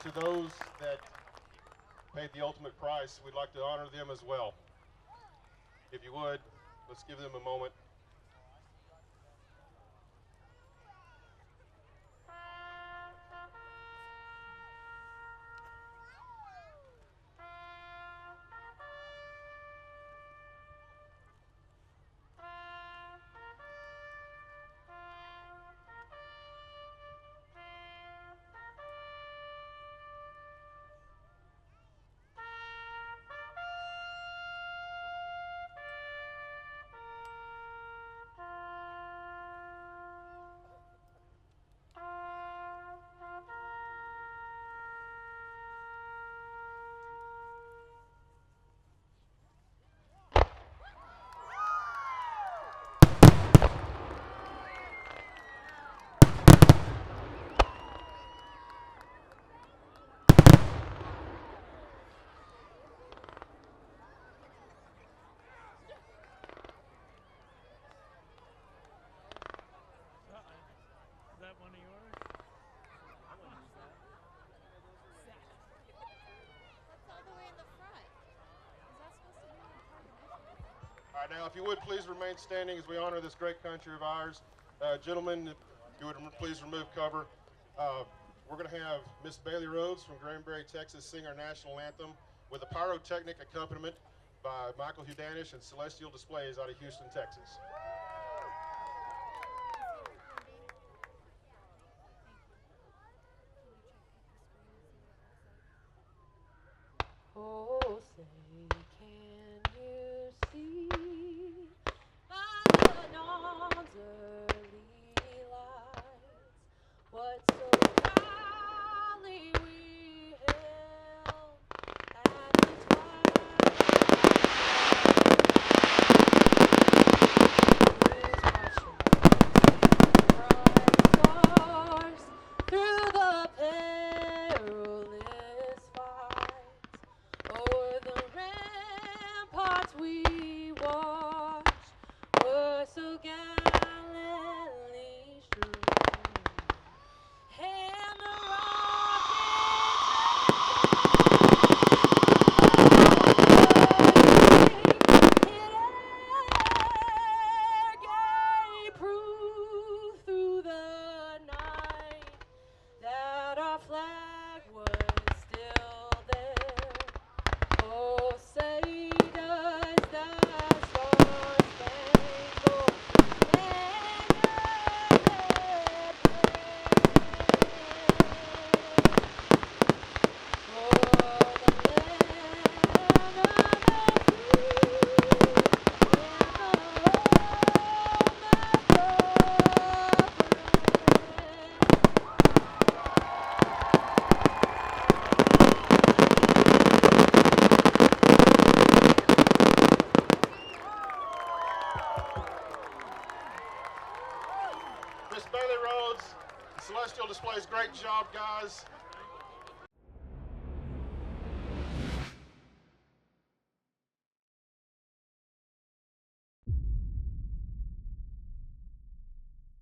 to those that paid the ultimate price, we'd like to honor them as well. If you would, let's give them a moment. All right, now, if you would please remain standing as we honor this great country of ours. Gentlemen, if you would please remove cover. We're going to have Miss Baileigh Rhodes from Granbury, Texas, sing our national anthem with a pyrotechnic accompaniment by Michael Hudanish and Celestial Displays out of Houston, Texas. Oh, say, can you see by the dawn's early lights what so proudly we hailed at the twilight? Bright stars through the perilous fight. O'er the ramparts we watched were so gallantly strewn, and the rockets hit air gave proof through the night that our flag was still there. Oh, say does the star-spangled banner yet wave o'er the land of the free and the home Miss Baileigh Rhodes, Celestial Displays, great job, guys.